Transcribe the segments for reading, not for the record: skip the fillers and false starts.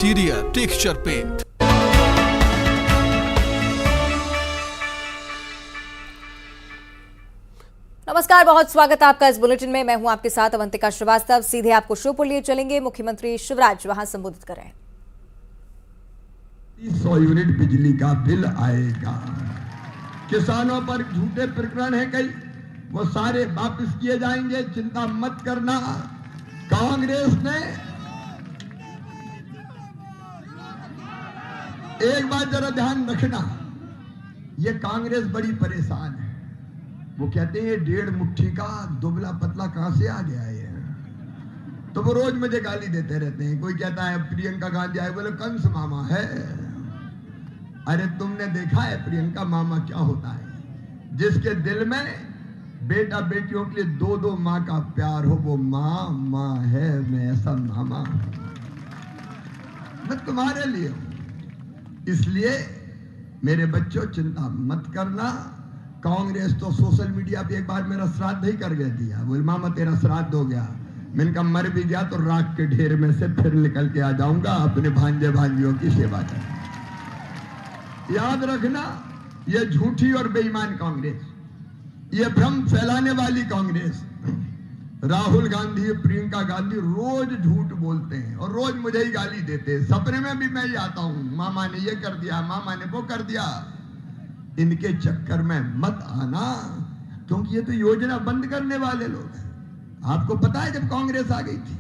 Interior texture paint. नमस्कार, बहुत स्वागत है आपका इस बुलेटिन में। मैं हूं आपके साथ अवंतिका श्रीवास्तव। सीधे आपको शो पर लिए चलेंगे। मुख्यमंत्री शिवराज वहां संबोधित कर रहे हैं। 100 यूनिट बिजली का बिल आएगा। किसानों पर झूठे प्रकरण है कई, वो सारे वापस किए जाएंगे, चिंता मत करना। कांग्रेस ने एक बात जरा ध्यान रखना, ये कांग्रेस बड़ी परेशान है। वो कहते हैं 1.5 मुट्ठी का दुबला पतला कहां से आ गया है, तो वो रोज मुझे गाली देते रहते हैं। कोई कहता है प्रियंका गांधी आए, बोले कंस मामा है। अरे तुमने देखा है प्रियंका मामा क्या होता है? जिसके दिल में बेटा बेटियों के लिए 2-2 माँ का प्यार हो, वो माँ है। मैं ऐसा मामा मैं तुम्हारे लिए हूं। इसलिए मेरे बच्चों चिंता मत करना। कांग्रेस तो सोशल मीडिया पे एक बार मेरा श्राद्ध ही कर गया दिया, बोल मामा तेरा श्राद्ध हो गया। मैंने कहा मर भी गया तो राख के ढेर में से फिर निकल के आ जाऊंगा अपने भांजे भांजियों की सेवा कर। याद रखना, ये झूठी और बेईमान कांग्रेस, ये भ्रम फैलाने वाली कांग्रेस, राहुल गांधी प्रियंका गांधी रोज झूठ बोलते हैं और रोज मुझे ही गाली देते हैं। सपने में भी मैं ही आता हूं, मामा ने ये कर दिया, मामा ने वो कर दिया। इनके चक्कर में मत आना, क्योंकि ये तो योजना बंद करने वाले लोग हैं। आपको पता है जब कांग्रेस आ गई थी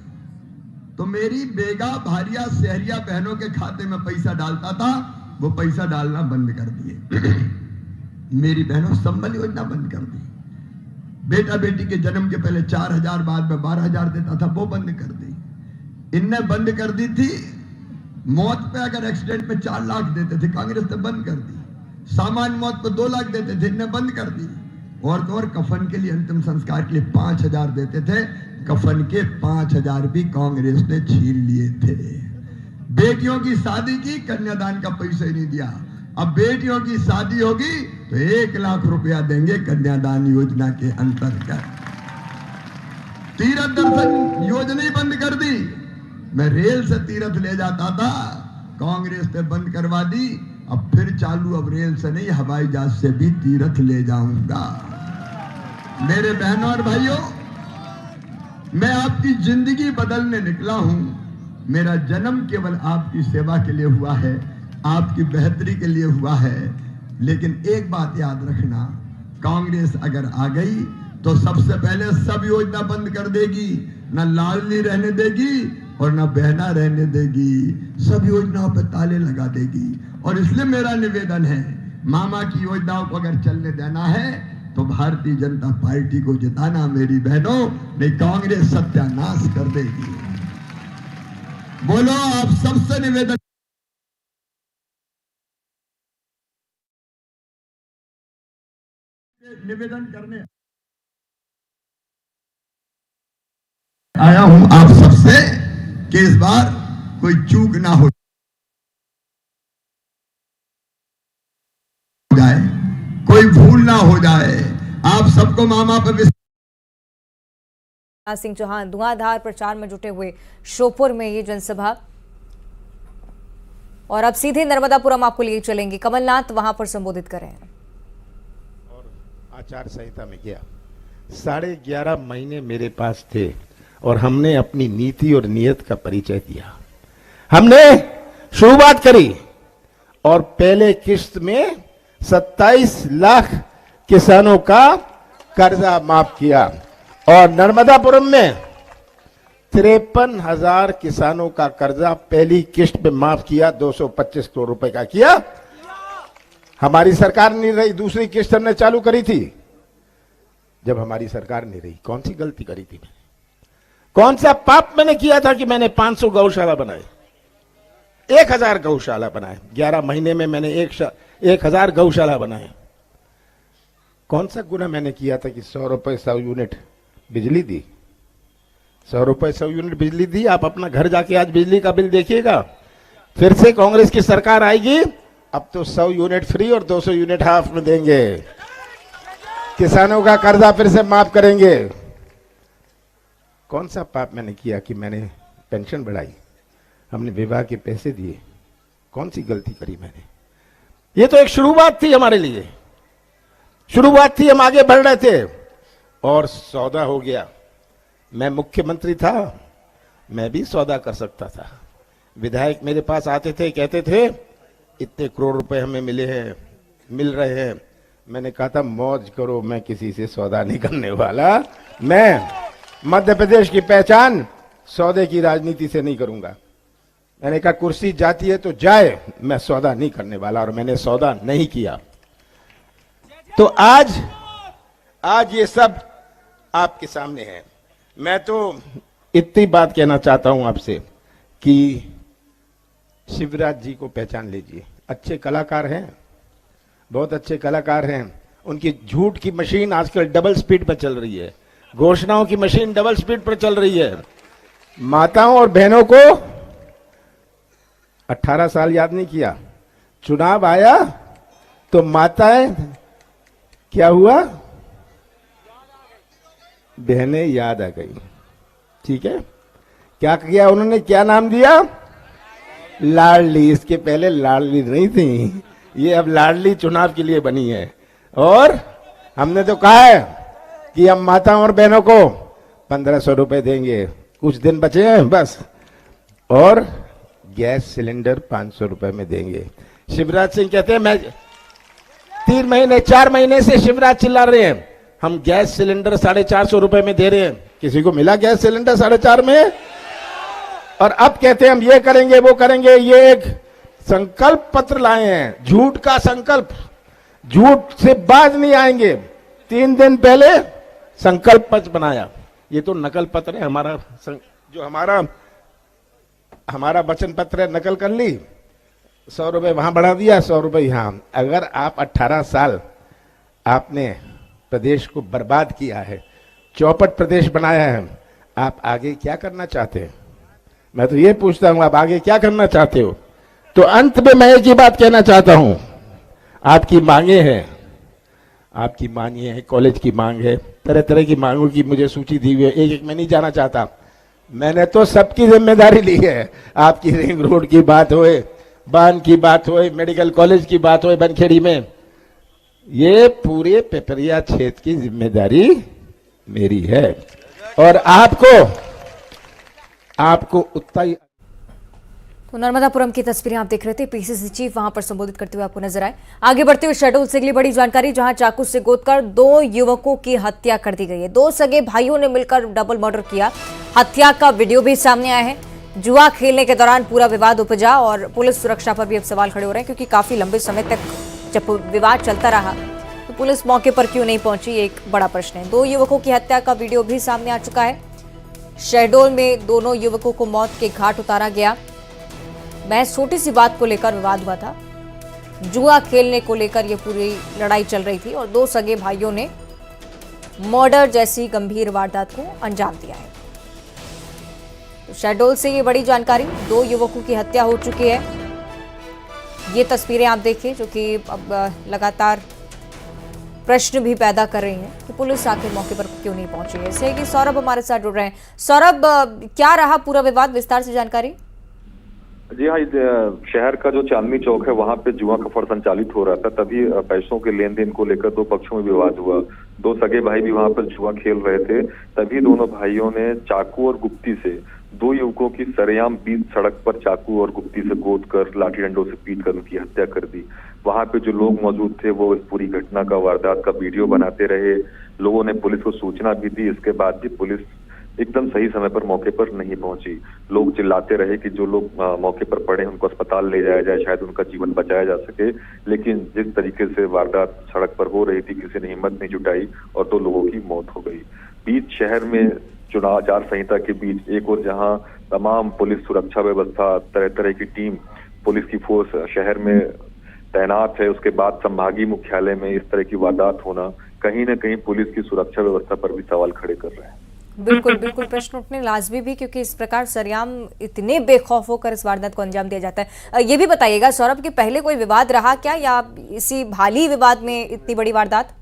तो मेरी बेगा भारिया शहरिया बहनों के खाते में पैसा डालता था, वो पैसा डालना बंद कर दिए। मेरी बहनों संबल योजना बंद कर दी। बेटा बेटी के जन्म के पहले 4,000 बाद में 12,000 देता था, वो बंद कर दी। इनने बंद कर दी थी। मौत पे अगर एक्सीडेंट में 4 लाख देते थे, कांग्रेस ने बंद कर दी। सामान्य मौत पे 2 लाख देते थे, इनने बंद कर दी। और तो और कफन के लिए, अंतिम संस्कार के लिए 5,000 देते थे, कफन के 5,000 भी कांग्रेस ने छीन लिए थे। बेटियों की शादी की, कन्यादान का पैसा ही नहीं दिया। अब बेटियों की शादी होगी तो 1 लाख रुपया देंगे कन्यादान योजना के अंतर्गत। तीर्थ दर्शन योजना ही बंद कर दी। मैं रेल से तीर्थ ले जाता था, कांग्रेस ने बंद करवा दी। अब फिर चालू, अब रेल से नहीं हवाई जहाज से भी तीर्थ ले जाऊंगा। मेरे बहनों और भाइयों, मैं आपकी जिंदगी बदलने निकला हूं। मेरा जन्म केवल आपकी सेवा के लिए हुआ है, आपकी बेहतरी के लिए हुआ है। लेकिन एक बात याद रखना, कांग्रेस अगर आ गई तो सबसे पहले सब योजना बंद कर देगी। ना लाडली रहने देगी और ना बहना रहने देगी, सब योजनाओं पर ताले लगा देगी। और इसलिए मेरा निवेदन है, मामा की योजनाओं को अगर चलने देना है तो भारतीय जनता पार्टी को जिताना मेरी बहनों, नहीं कांग्रेस सत्यानाश कर देगी। बोलो, आप सबसे निवेदन करने आया हूं आप सबसे कि इस बार कोई चूक ना हो जाए, कोई भूल ना हो जाए। आप सबको मामा पर सिंह चौहान धुआंधार प्रचार में जुटे हुए श्योपुर में ये जनसभा। और अब सीधे नर्मदापुरम आपको लिए चलेंगे। कमलनाथ वहां पर संबोधित कर रहे हैं। आचार संहिता में गया, 11.5 महीने मेरे पास थे और हमने अपनी नीति और नियत का परिचय दिया। हमने शुरुआत करी और पहले किस्त में 27 लाख किसानों का कर्जा माफ किया और नर्मदापुरम में 53,000 किसानों का कर्जा पहली किस्त में माफ किया। 225 करोड़ रुपए का किया। हमारी सरकार नहीं रही, दूसरी किस्त हमने चालू करी थी। जब हमारी सरकार नहीं रही, कौन सी गलती करी थी मैंने? कौन सा पाप मैंने किया था कि मैंने 500 गौशाला बनाए, 1,000 गौशाला बनाए? 11 महीने में मैंने 1,000 गौशाला बनाए। कौन सा गुना मैंने किया था कि 100 रुपए 100 यूनिट बिजली दी? 100 रुपए 100 यूनिट बिजली दी। आप अपना घर जाके आज बिजली का बिल देखिएगा। फिर से कांग्रेस की सरकार आएगी, अब तो 100 यूनिट फ्री और 200 यूनिट हाफ में देंगे। किसानों का कर्जा फिर से माफ करेंगे। कौन सा पाप मैंने किया कि मैंने पेंशन बढ़ाई? हमने विवाह के पैसे दिए। कौन सी गलती करी मैंने? ये तो एक शुरुआत थी हमारे लिए, शुरुआत थी, हम आगे बढ़ रहे थे और सौदा हो गया। मैं मुख्यमंत्री था, मैं भी सौदा कर सकता था। विधायक मेरे पास आते थे, कहते थे इतने करोड़ रुपए हमें मिले हैं, मिल रहे हैं। मैंने कहा था मौज करो, मैं किसी से सौदा नहीं करने वाला। मैं मध्य प्रदेश की पहचान सौदे की राजनीति से नहीं करूंगा। मैंने कहा कुर्सी जाती है तो जाए, मैं सौदा नहीं करने वाला, और मैंने सौदा नहीं किया। तो आज ये सब आपके सामने है। मैं तो इतनी बात कहना चाहता हूं आपसे कि शिवराज जी को पहचान लीजिए। अच्छे कलाकार हैं, बहुत अच्छे कलाकार हैं। उनकी झूठ की मशीन आजकल डबल स्पीड पर चल रही है, घोषणाओं की मशीन डबल स्पीड पर चल रही है। माताओं और बहनों को 18 साल याद नहीं किया, चुनाव आया तो माताएं क्या हुआ, बहनें याद आ गई। ठीक है, क्या किया उन्होंने, क्या नाम दिया, लाडली। इसके पहले लाडली नहीं थी, ये अब लाडली चुनाव के लिए बनी है। और हमने तो कहा है कि हम माताओं और बहनों को 1500 रुपए देंगे, कुछ दिन बचे हैं बस, और गैस सिलेंडर 500 रुपए में देंगे। शिवराज सिंह कहते हैं, मैं 3 महीने 4 महीने से शिवराज चिल्ला रहे हैं हम गैस सिलेंडर 450 रुपए में दे रहे हैं। किसी को मिला गैस सिलेंडर 450 में? और अब कहते हैं हम ये करेंगे वो करेंगे। ये एक संकल्प पत्र लाए हैं, झूठ का संकल्प, झूठ से बाज नहीं आएंगे। 3 दिन पहले संकल्प पत्र बनाया, ये तो नकल पत्र है हमारा, जो हमारा वचन पत्र है, नकल कर ली, 100 रुपए वहां बढ़ा दिया, 100 रुपए यहां। अगर आप 18 साल आपने प्रदेश को बर्बाद किया है, चौपट प्रदेश बनाया है, आप आगे क्या करना चाहते हैं? मैं तो ये पूछता हूं, आप आगे क्या करना चाहते हो? तो अंत में मैं एक ही बात कहना चाहता हूं, आपकी मांगे हैं, आपकी मांगे हैं, कॉलेज की मांग है, तरह तरह की मांगों की मुझे सूची दी हुई है, एक एक मैं नहीं जाना चाहता। मैंने तो सबकी जिम्मेदारी ली है। आपकी रिंग रोड की बात होए, बांध की बात होए, मेडिकल कॉलेज की बात होए बनखेड़ी में, ये पूरे पिपरिया क्षेत्र की जिम्मेदारी मेरी है। और आपको उतना ही। तो नर्मदापुरम की तस्वीरें आप देख रहे थे, पीसीसी चीफ वहां पर संबोधित करते हुए आपको नजर आए। आगे बढ़ते हुए शहडोल से अगली बड़ी जानकारी, जहां चाकू से गोदकर 2 युवकों की हत्या कर दी गई है। 2 सगे भाइयों ने मिलकर डबल मर्डर किया। हत्या का वीडियो भी सामने आया है। जुआ खेलने के दौरान पूरा विवाद उपजा और पुलिस सुरक्षा पर भी अब सवाल खड़े हो रहे हैं, क्योंकि काफी लंबे समय तक जब विवाद चलता रहा तो पुलिस मौके पर क्यों नहीं पहुंची, एक बड़ा प्रश्न है। 2 युवकों की हत्या का वीडियो भी सामने आ चुका है। शहडोल में दोनों युवकों को मौत के घाट उतारा गया। महज छोटी सी बात को लेकर विवाद हुआ था, जुआ खेलने को लेकर यह पूरी लड़ाई चल रही थी और 2 सगे भाइयों ने मर्डर जैसी गंभीर वारदात को अंजाम दिया है। तो शहडोल से ये बड़ी जानकारी, 2 युवकों की हत्या हो चुकी है। ये तस्वीरें आप देखिए, जो कि अब लगातार प्रश्न भी पैदा कर रही हैं कि पुलिस आखिर मौके पर क्यों नहीं पहुंची है। इससे कि सौरभ हमारे साथ जुड़ रहे हैं। सौरभ, क्या रहा पूरा विवाद, विस्तार से जानकारी। जी हाँ, शहर का जो चांदनी चौक है वहां पे जुआ का फड़ संचालित हो रहा था, तभी पैसों के लेन देन को लेकर 2 पक्षों में विवाद हुआ। 2 सगे भाई भी वहां पर जुआ खेल रहे थे, तभी दोनों भाइयों ने चाकू और गुप्ती से 2 युवकों की सरेआम बीच सड़क पर चाकू और गुप्ती से गोद कर लाठी डंडों से पीट कर उनकी हत्या कर दी। वहां पे जो लोग मौजूद थे वो इस पूरी घटना का, वारदात का वीडियो बनाते रहे। लोगों ने पुलिस को सूचना भी दी, इसके बाद भी पुलिस एकदम सही समय पर मौके पर नहीं पहुंची। लोग चिल्लाते रहे कि जो लोग मौके पर पड़े उनको अस्पताल ले जाया जाए, शायद उनका जीवन बचाया जा सके। लेकिन जिस तरीके से वारदात सड़क पर हो रही थी, किसी ने हिम्मत नहीं जुटाई और 2 लोगों की मौत हो गई। बीच शहर में चुनाव आचार संहिता के बीच एक और जहां तमाम पुलिस सुरक्षा व्यवस्था, तरह तरह की टीम, पुलिस की फोर्स शहर में तैनात है, उसके बाद संभागीय मुख्यालय में इस तरह की वारदात होना कहीं न कहीं पुलिस की सुरक्षा व्यवस्था पर भी सवाल खड़े कर रहे हैं। बिल्कुल बिल्कुल, प्रश्न उठने लाजमी भी, क्योंकि इस प्रकार सरेआम इतने बेखौफ होकर इस वारदात को अंजाम दिया जाता है। ये भी बताइएगा सौरभ कि पहले कोई विवाद रहा क्या, या इसी हाल ही विवाद में इतनी बड़ी वारदात?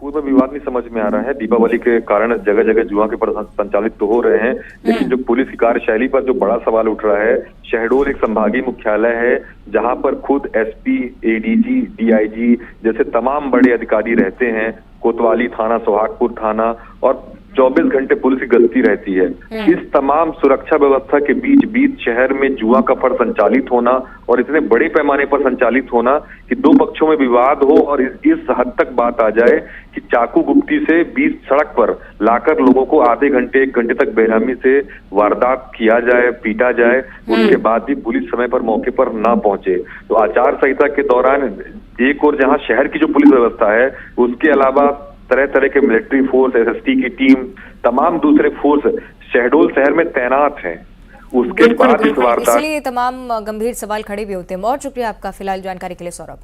पूर्ण विवाद नहीं समझ में आ रहा है। दीपावली के कारण जगह जगह जुआ के प्रदर्शन संचालित तो हो रहे हैं, लेकिन जो पुलिस की कार्यशैली पर जो बड़ा सवाल उठ रहा है, शहडोल एक संभागीय मुख्यालय है जहां पर खुद एसपी, एडीजी, डीआईजी जैसे तमाम बड़े अधिकारी रहते हैं। कोतवाली थाना, सोहागपुर थाना और 24 घंटे पुलिस की गश्ती रहती है। इस तमाम सुरक्षा व्यवस्था के बीच शहर में जुआ का फड़ संचालित होना और इतने बड़े पैमाने पर संचालित होना कि दो पक्षों में विवाद हो और इस हद तक बात आ जाए कि चाकू गुप्ती से बीच सड़क पर लाकर लोगों को आधे घंटे 1 घंटे तक बेरहमी से वारदात किया जाए, पीटा जाए, उसके बाद भी पुलिस समय पर मौके पर ना पहुंचे। तो आचार संहिता के दौरान एक और जहां शहर की जो पुलिस व्यवस्था है, उसके अलावा तरह तरह के मिलिट्री फोर्स, एसएसटी की टीम, तमाम दूसरे फोर्स शहडोल शहर में तैनात हैं। उसके बाद इस वारदात, इसलिए तमाम गंभीर सवाल खड़े भी होते हैं। बहुत शुक्रिया आपका फिलहाल जानकारी के लिए सौरभ।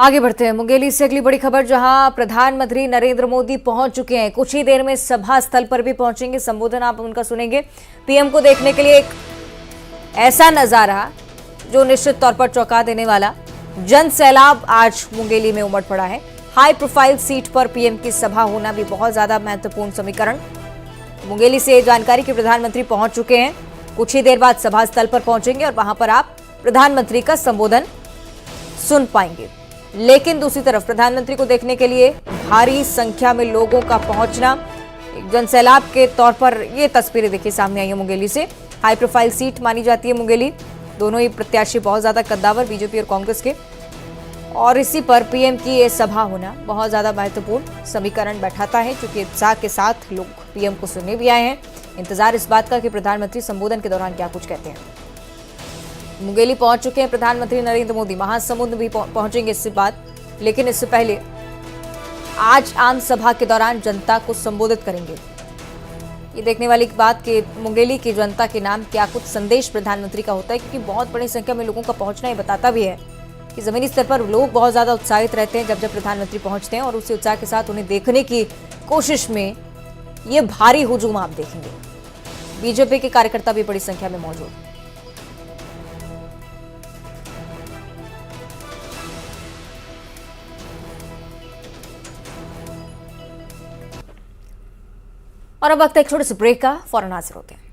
आगे बढ़ते हैं मुंगेली से अगली बड़ी खबर, जहां प्रधानमंत्री नरेंद्र मोदी पहुंच चुके हैं। कुछ ही देर में सभा स्थल पर भी पहुंचेंगे। संबोधन आप उनका सुनेंगे। पीएम को देखने के लिए एक ऐसा नजारा जो निश्चित तौर पर चौंका देने वाला जन सैलाब आज मुंगेली में उमड़ पड़ा है। हाई प्रोफाइल सीट पर पीएम की सभा होना भी बहुत ज्यादा महत्वपूर्ण समीकरण। मुंगेली से जानकारी कि प्रधानमंत्री पहुंच चुके हैं। कुछ ही देर बाद सभा स्थल पर पहुंचेंगे और वहां पर आप प्रधानमंत्री का संबोधन सुन पाएंगे। लेकिन दूसरी तरफ प्रधानमंत्री को देखने के लिए भारी संख्या में लोगों का पहुंचना, एक जनसैलाब के तौर पर ये तस्वीरें देखिए सामने आई है मुंगेली से। हाई प्रोफाइल सीट मानी जाती है मुंगेली। दोनों ही प्रत्याशी बहुत ज्यादा कद्दावर, बीजेपी और कांग्रेस के, और इसी पर पीएम की ये सभा होना बहुत ज्यादा महत्वपूर्ण समीकरण बैठाता है, क्योंकि उत्साह के साथ लोग पीएम को सुनने भी आए हैं। इंतजार इस बात का कि प्रधानमंत्री संबोधन के दौरान क्या कुछ कहते हैं। मुंगेली पहुंच चुके हैं प्रधानमंत्री नरेंद्र मोदी। महासमुंद भी पहुंचेंगे इससे बाद, लेकिन इससे पहले आज आम सभा के दौरान जनता को संबोधित करेंगे। ये देखने वाली बात कि मुंगेली की जनता के नाम क्या कुछ संदेश प्रधानमंत्री का होता है, क्योंकि बहुत बड़ी संख्या में लोगों का पहुंचना ये बताता भी है कि जमीनी स्तर पर लोग बहुत ज्यादा उत्साहित रहते हैं जब प्रधानमंत्री पहुंचते हैं, और उसी उत्साह के साथ उन्हें देखने की कोशिश में ये भारी हुजूम आप देखेंगे। बीजेपी के कार्यकर्ता भी बड़ी संख्या में मौजूद। और अब वक्त है एक छोटे से ब्रेक का, फौरन हाजिर होते हैं।